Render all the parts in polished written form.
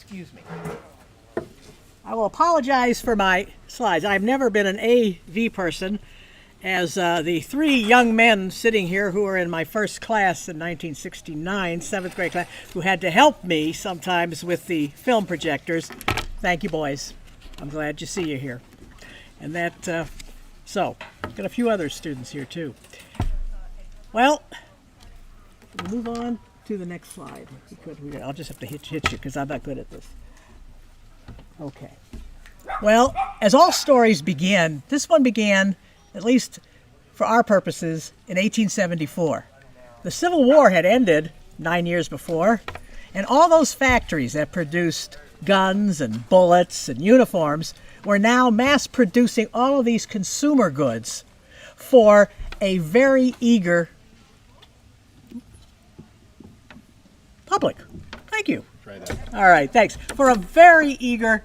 Excuse me. I will apologize for my slides. I've never been an AV person, as the three young men sitting here who were in my first class in 1969, seventh grade class, who had to help me sometimes with the film projectors. Thank you, boys. I'm glad to see you here. And that, so, got a few other students here too. Well, we'll move on to the next slide. I'll just have to hit you because I'm not good at this. Okay. Well, as all stories begin, this one began, at least for our purposes, in 1874. The Civil War had ended 9 years before, and all those factories that produced guns and bullets and uniforms were now mass producing all of these consumer goods for a very eager public. Thank you. Try that. All right, thanks. For a very eager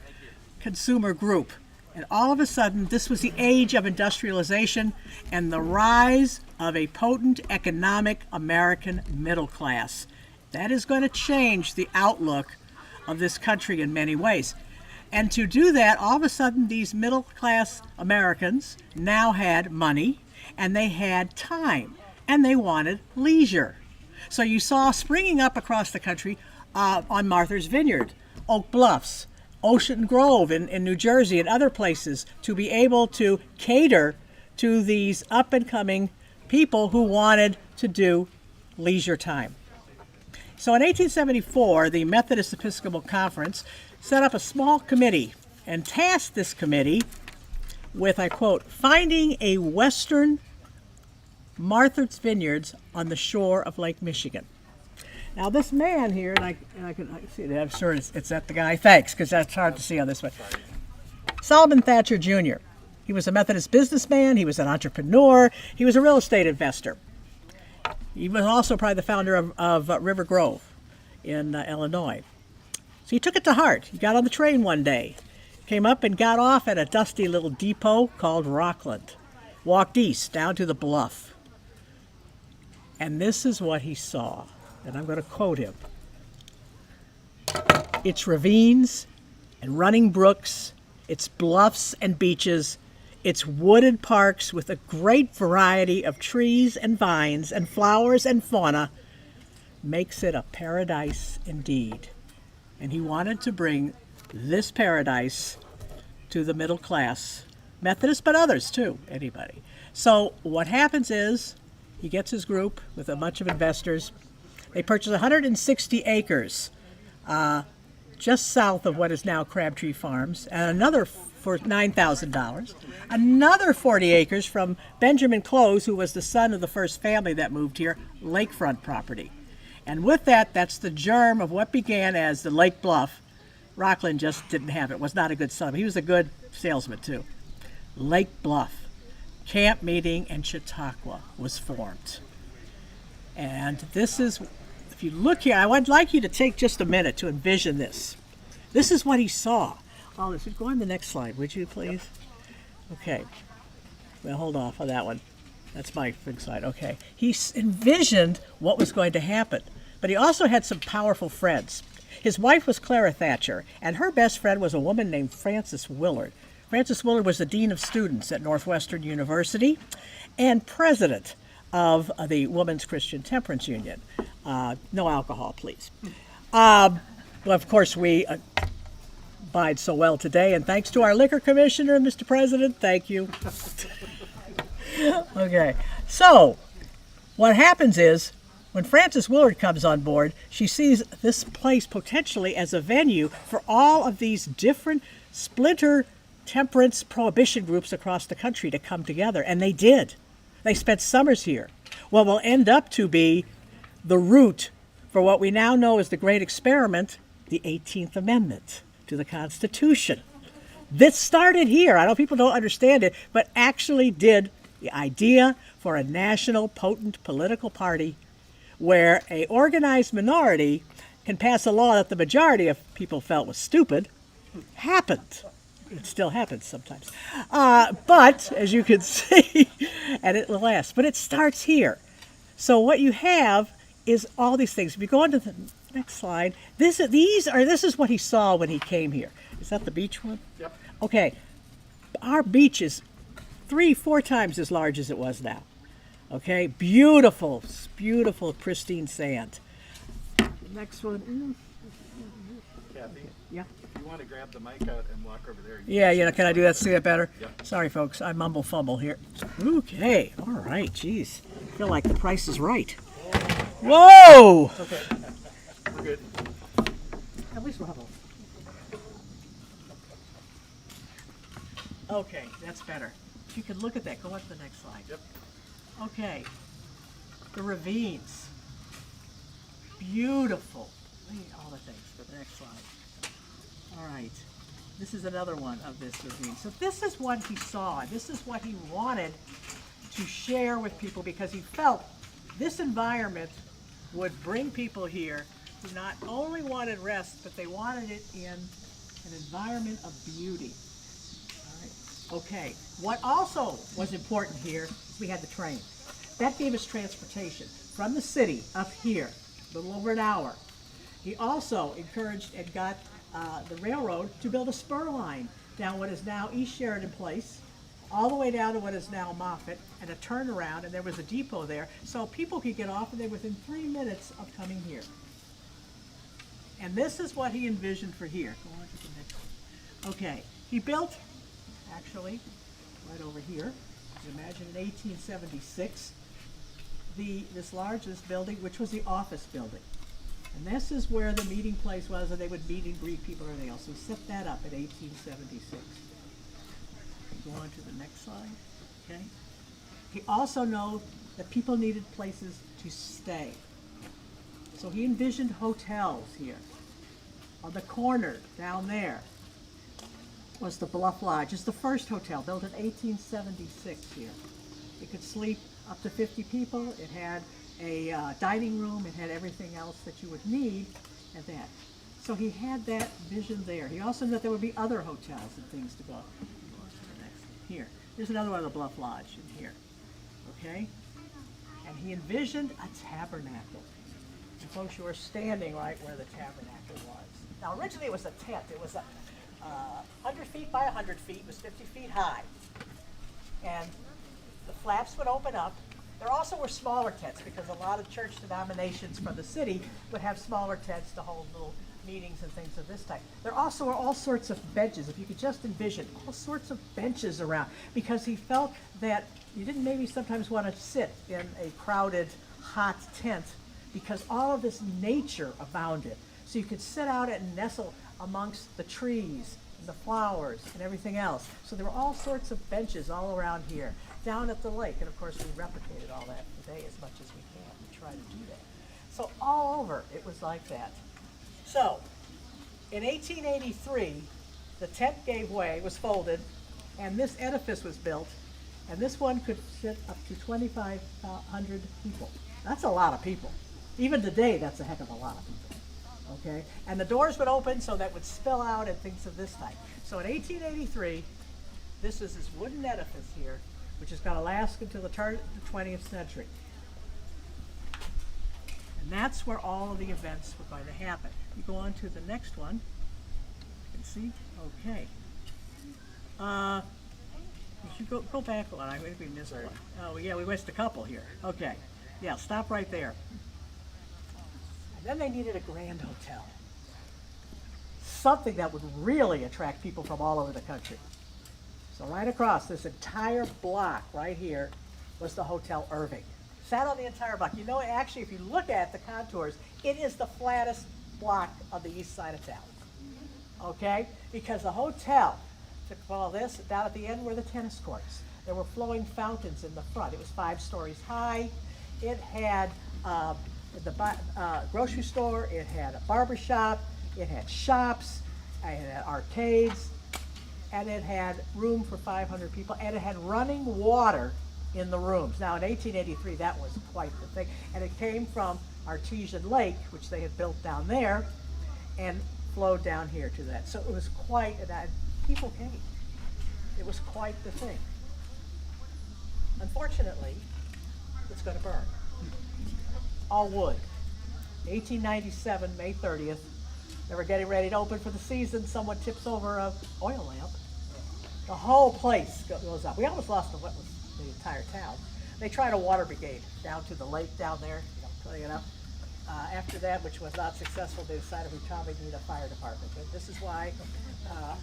consumer group. And all of a sudden, this was the age of industrialization and the rise of a potent economic American middle class. That is going to change the outlook of this country in many ways. And to do that, all of a sudden, these middle class Americans now had money and they had time and they wanted leisure. So you saw springing up across the country on Martha's Vineyard, Oak Bluffs, Ocean Grove in New Jersey and other places to be able to cater to these up and coming people who wanted to do leisure time. So in 1874, the Methodist Episcopal Conference set up a small committee and tasked this committee with, I quote, finding a western Martha's Vineyards on the shore of Lake Michigan. Now this man here, and I can see that, I'm sure it's that the guy, thanks, because that's hard to see on this one. Solomon Thatcher Jr. He was a Methodist businessman, he was an entrepreneur, he was a real estate investor. He was also probably the founder of River Grove in Illinois. So he took it to heart. He got on the train one day, came up and got off at a dusty little depot called Rockland, walked east down to the Bluff. And this is what he saw. And I'm going to quote him. Its ravines and running brooks, its bluffs and beaches, its wooded parks with a great variety of trees and vines and flowers and fauna makes it a paradise indeed. And he wanted to bring this paradise to the middle class, Methodists, but others too, anybody. So what happens is he gets his group with a bunch of investors. They purchased 160 acres just south of what is now Crabtree Farms, and another for $9,000. Another 40 acres from Benjamin Close, who was the son of the first family that moved here, lakefront property. And with that, that's the germ of what began as the Lake Bluff. Rockland just didn't have it, was not a good salesman. He was a good salesman too. Lake Bluff, Camp Meeting, and Chautauqua was formed. And this is, if you look here, I would like you to take just a minute to envision this. This is what he saw. Oh, go on the next slide, would you please? Okay. Well, hold off on that one. That's my big slide. Okay. He envisioned what was going to happen, but he also had some powerful friends. His wife was Clara Thatcher, and her best friend was a woman named Frances Willard. Frances Willard was the dean of students at Northwestern University and president of the Women's Christian Temperance Union. No alcohol, please. Well, of course, we abide so well today, and thanks to our liquor commissioner, Mr. President, thank you. Okay, so what happens is when Frances Willard comes on board, she sees this place potentially as a venue for all of these different splinter temperance prohibition groups across the country to come together, and they did. They spent summers here. What will end up to be the root for what we now know as the great experiment, the 18th Amendment to the Constitution. This started here. I know people don't understand it, but actually did the idea for a national potent political party where a organized minority can pass a law that the majority of people felt was stupid happened. It still happens sometimes. But, as you can see, and it lasts. But it starts here. So what you have is all these things. If you go on to the next slide, this is what he saw when he came here. Is that the beach one? Yep. Okay. Our beach is 3-4 times as large as it was now. Okay, beautiful, beautiful, pristine sand. Next one. Kathy, Yeah. you want to grab the mic out and walk over there? Yeah, can I do that? See that better? Yep. Sorry, folks, I mumble fumble here. Okay, all right, geez. I feel like the price is right. Whoa! Okay. We're good. At least we'll have a... Okay, that's better. If you could look at that, go on to the next slide. Yep. Okay, the ravines. Beautiful. Look at all the things for the next slide. All right, this is another one of this ravine. So this is what he saw. This is what he wanted to share with people because he felt this environment would bring people here who not only wanted rest, but they wanted it in an environment of beauty. Okay, what also was important here is we had the train. That gave us transportation from the city up here, a little over an hour. He also encouraged and got the railroad to build a spur line down what is now East Sheridan Place, all the way down to what is now Moffett, and a turnaround, and there was a depot there, so people could get off of there within 3 minutes of coming here. And this is what he envisioned for here. Go on to the next one. Okay, he built actually, right over here. Imagine in 1876, this largest building, which was the office building. And this is where the meeting place was, and they would meet and greet people and everything else. So he set that up in 1876. Go on to the next slide, okay? He also knew that people needed places to stay. So he envisioned hotels here. On the corner down there was the Bluff Lodge. It's the first hotel built in 1876 here. It could sleep up to 50 people. It had a dining room. It had everything else that you would need at that. So he had that vision there. He also knew that there would be other hotels and things to go. Here, there's another one of the Bluff Lodge in here. Okay? And he envisioned a tabernacle. And folks, you are standing right where the tabernacle was. Now originally it was a tent. It was a 100 feet by 100 feet, it was 50 feet high. And the flaps would open up. There also were smaller tents because a lot of church denominations from the city would have smaller tents to hold little meetings and things of this type. There also were all sorts of benches, if you could just envision, all sorts of benches around because he felt that you didn't maybe sometimes want to sit in a crowded, hot tent because all of this nature abounded. So you could sit out and nestle amongst the trees and the flowers and everything else. So there were all sorts of benches all around here, down at the lake. And of course we replicated all that today as much as we can. We try to do that. So all over it was like that. So in 1883, the tent gave way, was folded, and this edifice was built. And this one could sit up to 2,500 people. That's a lot of people. Even today, that's a heck of a lot of people. Okay, and the doors would open so that would spill out and things of this type. So in 1883, this is this wooden edifice here, which is going to last until the turn of the 20th century. And that's where all of the events were going to happen. You go on to the next one. You can see, okay. You should go back one. I think we missed one. Oh yeah, we missed a couple here. Okay, yeah, stop right there. And then they needed a grand hotel. Something that would really attract people from all over the country. So right across this entire block right here was the Hotel Irving. Sat on the entire block. You know, actually, if you look at the contours, it is the flattest block of the east side of town. Okay? Because the hotel, to call this, down at the end were the tennis courts. There were flowing fountains in the front. It was 5 stories high. It had the grocery store, it had a barber shop, it had shops, it had arcades, and it had room for 500 people, and it had running water in the rooms. Now in 1883, that was quite the thing, and it came from Artesian Lake, which they had built down there, and flowed down here to that. So it was quite, people came. It was quite the thing. Unfortunately, it's going to burn. All wood. 1897, May 30th. They were getting ready to open for the season. Someone tips over a oil lamp. The whole place goes up. We almost lost what was the entire town. They tried a water brigade down to the lake down there, cleaning it up. After that, which was not successful, they decided we probably need a fire department. But this is why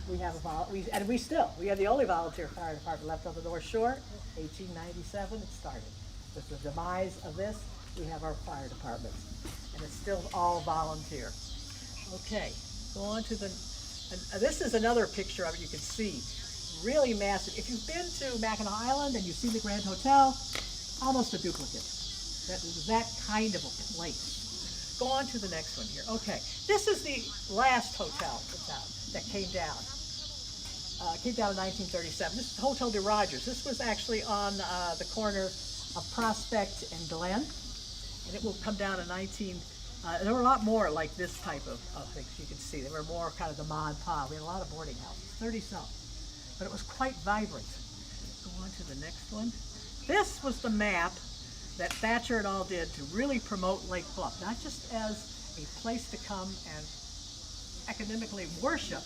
we have we have the only volunteer fire department left on the North Shore. 1897 it started. With the demise of this, we have our fire department, and it's still all volunteer. Okay, go on to the. This is another picture of it. You can see, really massive. If you've been to Mackinac Island and you've seen the Grand Hotel, almost a duplicate. That is that kind of a place. Go on to the next one here. Okay, this is the last hotel in town that came down. Came down in 1937. This is Hotel de Rogers. This was actually on the corner of Prospect and Glen, and it will come down in there were a lot more like this type of things you can see. They were more kind of the ma and pa. We had a lot of boarding houses, 30-some, but it was quite vibrant. Go on to the next one. This was the map that Thatcher and all did to really promote Lake Bluff, not just as a place to come and academically worship,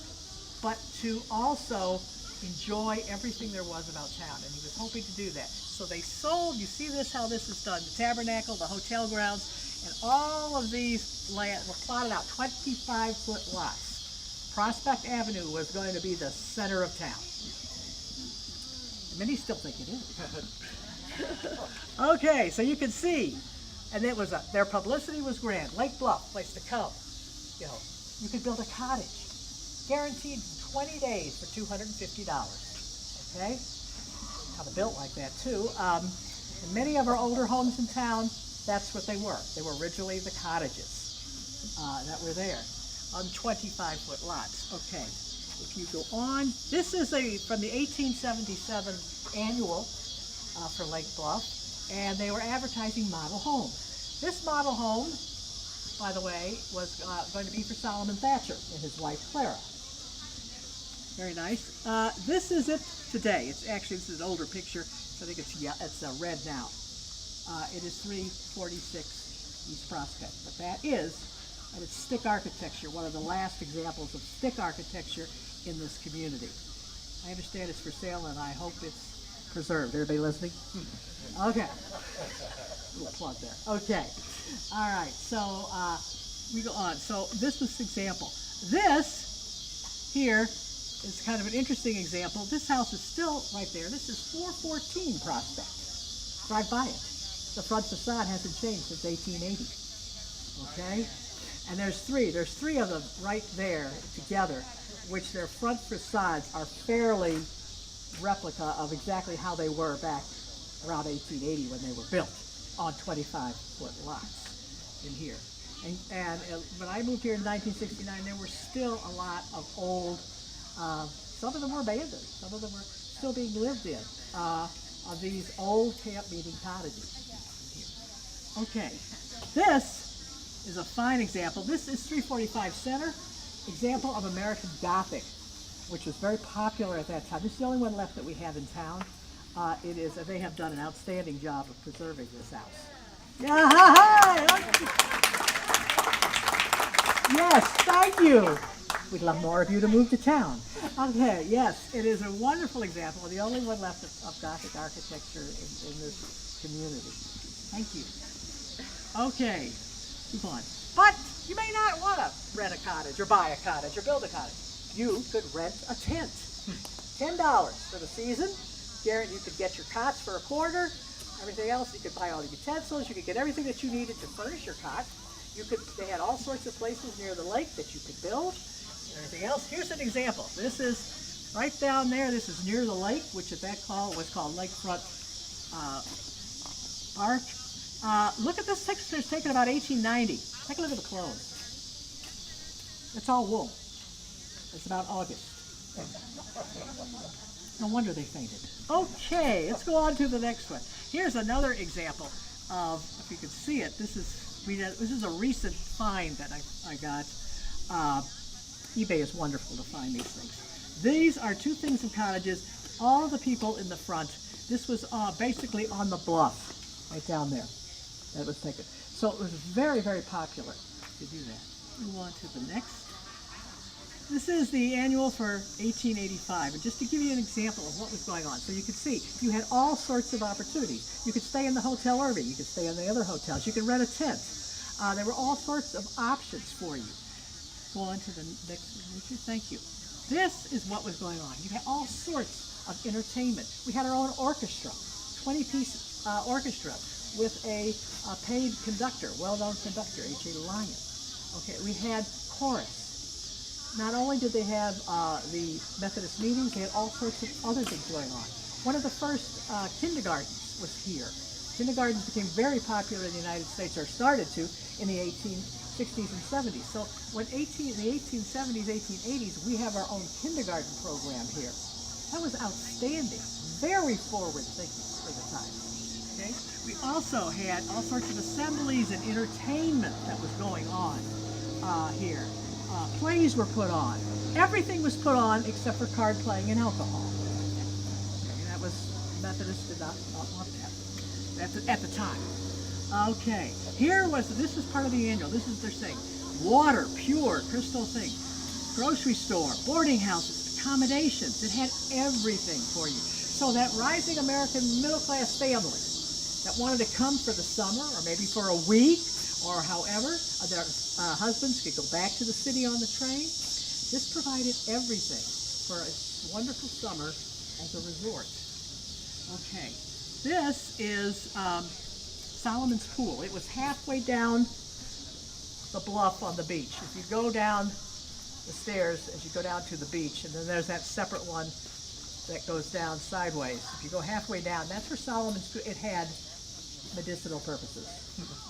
but to also enjoy everything there was about town, and he was hoping to do that. So they sold, you see this, how this is done, the tabernacle, the hotel grounds, and all of these land were plotted out, 25-foot lots. Prospect Avenue was going to be the center of town. And many still think it is. Okay, so you can see, and it was their publicity was grand. Lake Bluff, place to come. You could build a cottage, guaranteed in 20 days for $250. Okay, kind of built like that too. And many of our older homes in town, that's what they were. They were originally the cottages that were there on 25-foot lots. Okay, if you go on, this is from the 1877 annual. For Lake Bluff, and they were advertising model homes. This model home, by the way, was going to be for Solomon Thatcher and his wife Clara. Very nice. This is it today. This is an older picture. So I think it's red now. It is 346 East Prospect, but and it's stick architecture, one of the last examples of stick architecture in this community. I understand it's for sale, and I hope it's preserved. Everybody listening? Okay. A little plug there. Okay. All right. So we go on. So this was the example. This here is kind of an interesting example. This house is still right there. This is 414 Prospect. Drive by it. The front facade hasn't changed since 1880. Okay. And there's three of them right there together, which their front facades are fairly replica of exactly how they were back around 1880 when they were built on 25-foot lots in here. And when I moved here in 1969, there were still a lot of old, some of them were abandoned, some of them were still being lived in, of these old camp meeting cottages. Okay, this is a fine example. This is 345 Center, example of American Gothic, which was very popular at that time. This is the only one left that we have in town. They have done an outstanding job of preserving this house. Yeah, yes, thank you. We'd love more of you to move to town. Okay, yes, it is a wonderful example, the only one left of Gothic architecture in this community. Thank you. Okay, keep on. But you may not want to rent a cottage or buy a cottage or build a cottage. You could rent a tent. $10 for the season. You could get your cots for $25. Everything else, you could buy all the utensils. You could get everything that you needed to furnish your cot. They had all sorts of places near the lake that you could build and everything else. Here's an example. This is right down there. This is near the lake, which at that was called Lakefront Park. Look at this picture. It's taken about 1890. Take a look at the clothes. It's all wool. It's about August. No wonder they fainted. Okay, let's go on to the next one. Here's another example of, if you can see it, this is a recent find that I got. eBay is wonderful to find these things. These are two things in cottages. All of the people in the front. This was basically on the bluff, right down there. That was taken. So it was very, very popular to do that. Move on to the next. This is the annual for 1885, and just to give you an example of what was going on, so you could see, you had all sorts of opportunities. You could stay in the Hotel Irving, you could stay in the other hotels, you could rent a tent. There were all sorts of options for you. Go on to the next picture. Thank you. This is what was going on. You had all sorts of entertainment. We had our own orchestra, 20-piece orchestra with a paid conductor, well-known conductor, H.A. Lyon. Okay, we had chorus. Not only did they have the Methodist meetings, they had all sorts of other things going on. One of the first kindergartens was here. Kindergartens became very popular in the United States, or started to, in the 1860s and 70s. So when in the 1870s, 1880s, we have our own kindergarten program here. That was outstanding, very forward thinking for the time. Okay? We also had all sorts of assemblies and entertainment that was going on here. Plays were put on. Everything was put on except for card playing and alcohol. Okay, that was, Methodists did not want that at the time. Okay, this is part of the annual. This is their thing. Water, pure, crystal thing. Grocery store, boarding houses, accommodations. It had everything for you. So that rising American middle-class family that wanted to come for the summer, or maybe for a week, or however, their husbands could go back to the city on the train. This provided everything for a wonderful summer as a resort. Okay, this is Solomon's Pool. It was halfway down the bluff on the beach. If you go down the stairs as you go down to the beach, and then there's that separate one that goes down sideways. If you go halfway down, that's where Solomon's Pool, it had medicinal purposes.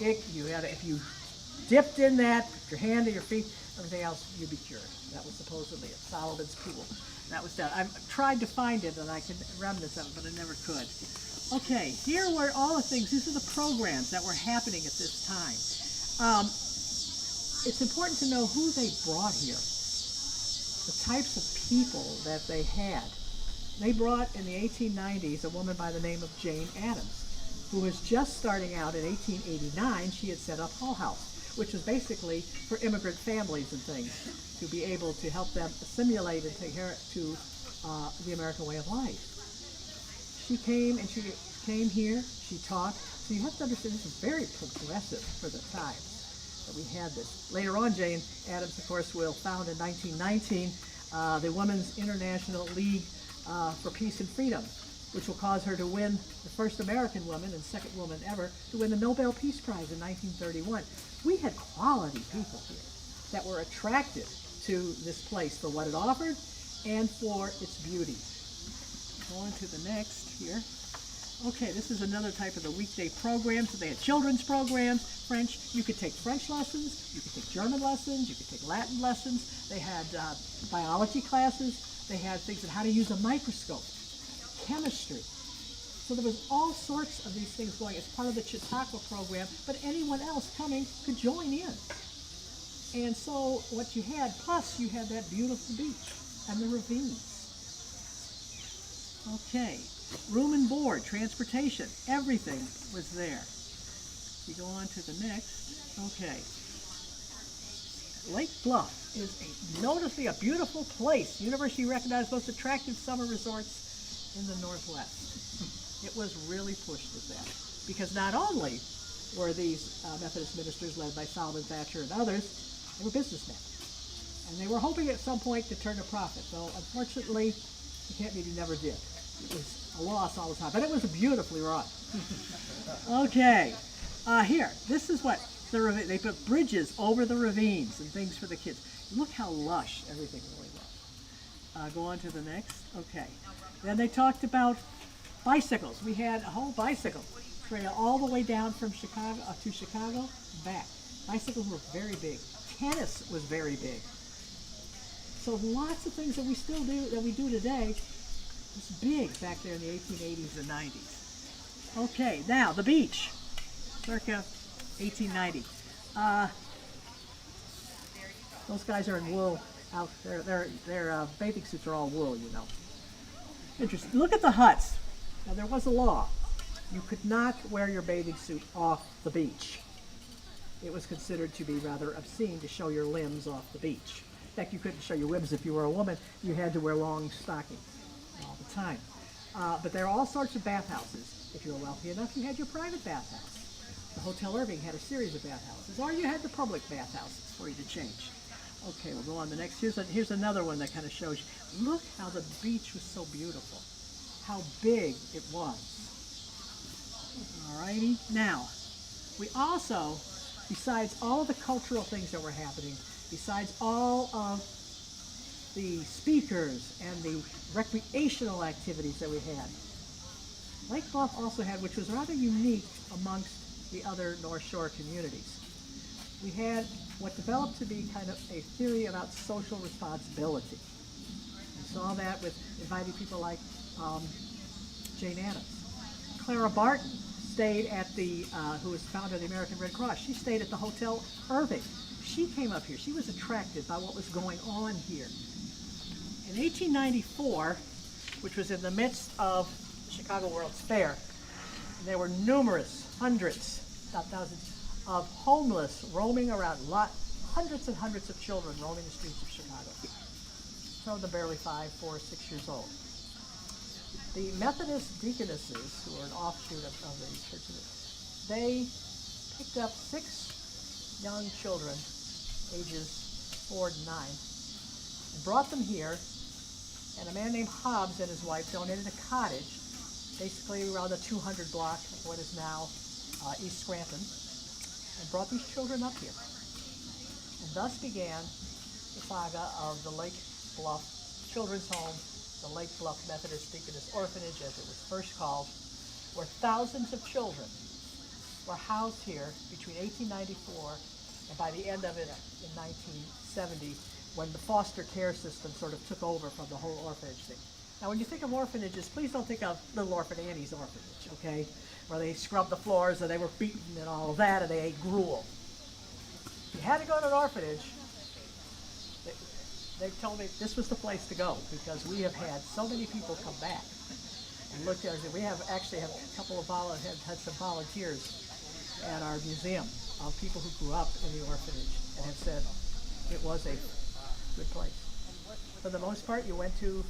If you dipped in that, put your hand to your feet, everything else, you'd be cured. That was supposedly at Solomon's Pool. That was done. I've tried to find it, and I can remnants of it, but I never could. Okay, here were all the things. These are the programs that were happening at this time. It's important to know who they brought here, the types of people that they had. They brought in the 1890s a woman by the name of Jane Addams, who was just starting out in 1889. She had set up Hull House, which was basically for immigrant families and things, to be able to help them assimilate and take care to the American way of life. She came here, she taught. So you have to understand this is very progressive for the time that we had this. Later on, Jane Addams, of course, will found in 1919 the Women's International League for Peace and Freedom, which will cause her to win, the first American woman and second woman ever to win the Nobel Peace Prize in 1931. We had quality people here that were attracted to this place for what it offered and for its beauty. Go on to the next here. Okay, this is another type of the weekday program. So they had children's programs, French. You could take French lessons, you could take German lessons, you could take Latin lessons. They had biology classes. They had things on how to use a microscope, chemistry. So there was all sorts of these things going as part of the Chautauqua program, but anyone else coming could join in. And so what you had, plus you had that beautiful beach and the ravines. Okay, room and board, transportation, everything was there. You go on to the next. Okay. Lake Bluff is noticeably a beautiful place. University recognized most attractive summer resorts in the Northwest. It was really pushed at that, because not only were these Methodist ministers led by Solomon Thatcher and others, they were businessmen. And they were hoping at some point to turn a profit, though unfortunately, you can't mean you never did. It was a loss all the time, but it was beautifully run. Okay, here, this is what they put bridges over the ravines and things for the kids. Look how lush everything really was. Go on to the next. Okay, then they talked about bicycles. We had a whole bicycle trail all the way down from Chicago to Chicago back. Bicycles were very big. Tennis was very big. So lots of things that we still do, that we do today, was big back there in the 1880s and 90s. Okay, now the beach, circa 1890. Those guys are in wool out there. Their bathing suits are all wool, you know. Interesting. Look at the huts. Now there was a law. You could not wear your bathing suit off the beach. it was considered to be rather obscene to show your limbs off the beach. In fact, you couldn't show your limbs if you were a woman. You had to wear long stockings all the time. But there are all sorts of bathhouses. If you were wealthy enough, you had your private bathhouse. The Hotel Irving had a series of bathhouses, or you had the public bathhouses for you to change. Okay, we'll go on the next. Here's another one that kind of shows you. Look how the beach was so beautiful, how big it was. Alrighty, now, we also, besides all the cultural things that were happening, besides all of the speakers and the recreational activities that we had, Lake Bluff also had, which was rather unique amongst the other North Shore communities, we had what developed to be kind of a theory about social responsibility. We saw that with inviting people like Jane Addams. Clara Barton stayed at the, who was founder of the American Red Cross, she stayed at the Hotel Irving. She came up here. She was attracted by what was going on here. In 1894, which was in the midst of the Chicago World's Fair, there were numerous, hundreds, not thousands, of homeless roaming around, hundreds and hundreds of children roaming the streets of Chicago. Some of them barely 5, 4, 6 years old. The Methodist deaconesses, who were an offshoot of the church, they picked up 6 young children, ages 4 to 9, and brought them here, and a man named Hobbs and his wife donated a cottage, basically around the 200 block of what is now East Scranton, and brought these children up here. And thus began the saga of the Lake Bluff Children's Home, the Lake Bluff Methodist Deaconess Orphanage, as it was first called, where thousands of children were housed here between 1894 and by the end of it in 1970, when the foster care system sort of took over from the whole orphanage thing. Now, when you think of orphanages, please don't think of Little Orphan Annie's orphanage, okay? Where they scrubbed the floors and they were beaten and all of that, and they ate gruel. If you had to go to an orphanage, they told me this was the place to go, because we have had so many people come back and look at it. We have actually have a couple of had some volunteers at our museum of people who grew up in the orphanage and have said it was a good place. For the most part, you went to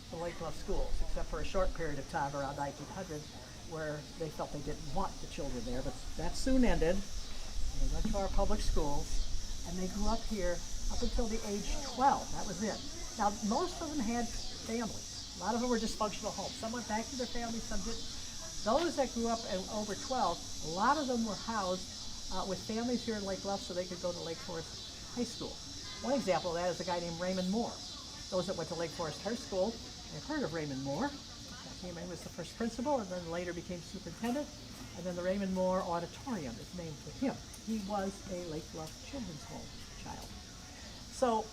the Lake Bluff schools, except for a short period of time around 1900 where they felt they didn't want the children there, but that soon ended. They went to our public schools, and they grew up here up until the age 12. That was it. Now, most of them had families. A lot of them were dysfunctional homes. Some went back to their families, some didn't. Those that grew up at over 12, a lot of them were housed with families here in Lake Bluff so they could go to Lake Forest High School. One example of that is a guy named Raymond Moore. Those that went to Lake Forest High School have heard of Raymond Moore. He was the first principal and then later became superintendent. And then the Raymond Moore Auditorium is named for him. He was a Lake Bluff Children's Home child. So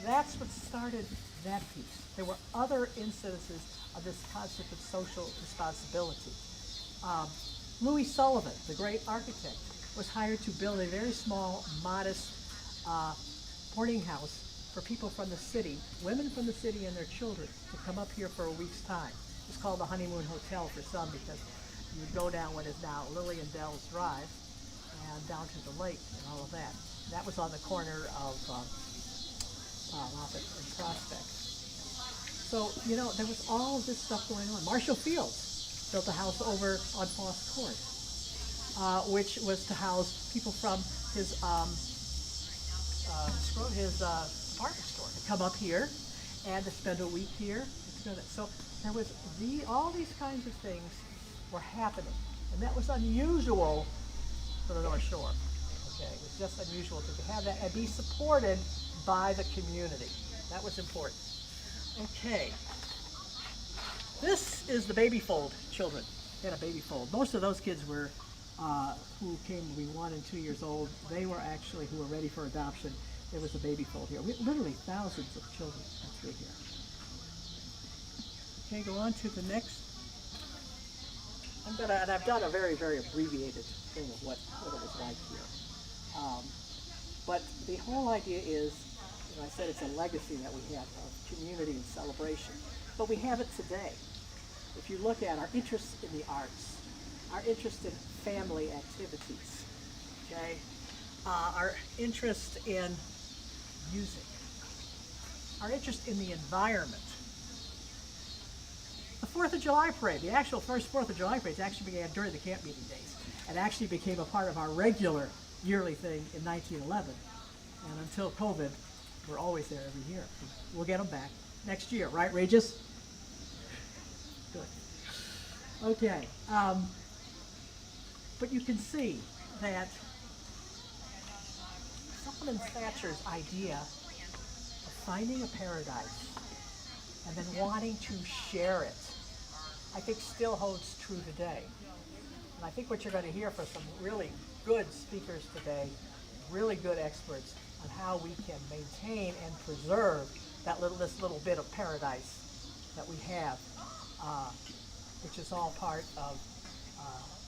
that's what started that piece. There were other instances of this concept of social responsibility. Louis Sullivan, the great architect, was hired to build a very small, modest boarding house for people from the city, women from the city and their children, to come up here for a week's time. It's called the Honeymoon Hotel for some, because you would go down what is now Lily and Dell's Drive and down to the lake and all of that. That was on the corner of Moffett and Prospect. So, you know, there was all of this stuff going on. Marshall Fields built a house over on Foss Court, which was to house people from his department store to come up here and to spend a week here. So there was all these kinds of things were happening, and that was unusual for the North Shore. Okay, it was just unusual to have that and be supported by the community. That was important. Okay, this is the baby fold children. They had a baby fold. Most of those kids were who came to be 1 and 2 years old. They were actually who were ready for adoption. There was a baby fold here. Literally thousands of children went through here. Okay, go on to the next. And I've done a very, very abbreviated thing of what it was like here. But the whole idea is, I said it's a legacy that we have of community and celebration. But we have it today. If you look at our interest in the arts, our interest in family activities, okay? our interest in music, our interest in the environment. The 4th of July parade, the actual first 4th of July parade actually began during the camp meeting days and actually became a part of our regular yearly thing in 1911. And until COVID, we're always there every year. We'll get them back next year, right, Regis? Good. Okay. But you can see that Solomon Thatcher's idea of finding a paradise and then wanting to share it, I think still holds true today. And I think what you're going to hear from some really good speakers today, really good experts on how we can maintain and preserve this little bit of paradise that we have, which is all part of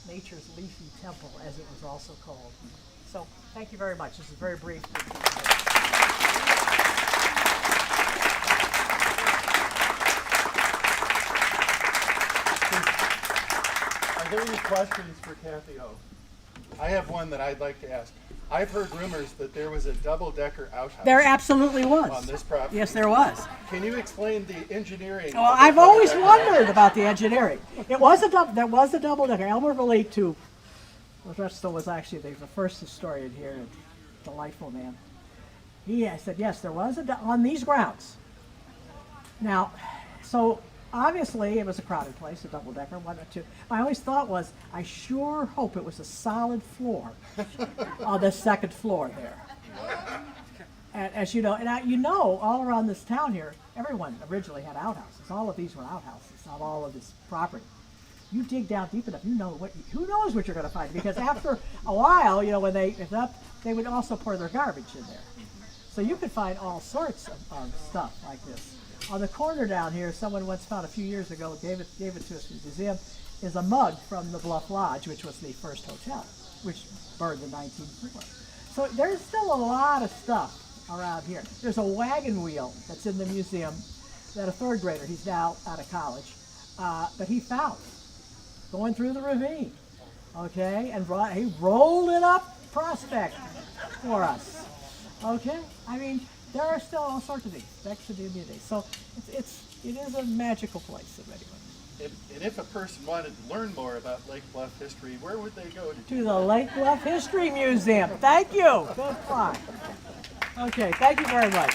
nature's leafy temple, as it was also called. So thank you very much. This is very brief. Are there any questions for Kathy O? I have one that I'd like to ask. I've heard rumors that there was a double-decker outhouse. There absolutely was. On this property. Yes, there was. Can you explain the engineering? Well, I've always wondered about the engineering. There was a double-decker. Elmer Valete, who was actually the first historian here, a delightful man. He said, yes, there was on these grounds. Now, so obviously it was a crowded place, a double-decker, one or two. My always thought was, I sure hope it was a solid floor on the second floor there. And as you know, all around this town here, everyone originally had outhouses. All of these were outhouses, not all of this property. You dig down deep enough, who knows what you're going to find? Because after a while, when they would also pour their garbage in there. So you could find all sorts of stuff like this. On the corner down here, someone once found a few years ago, gave it to us in the museum, is a mug from the Bluff Lodge, which was the first hotel, which burned in 1904. So there's still a lot of stuff around here. There's a wagon wheel that's in the museum that a third grader, he's now out of college, but he found going through the ravine, okay, and he rolled it up Prospect for us, okay. I mean, there are still all sorts of things back to the Indian days. So it is a magical place in many ways. And if a person wanted to learn more about Lake Bluff history, where would they go to the Lake Bluff History Museum. Thank you. Good fun. Okay, thank you very much.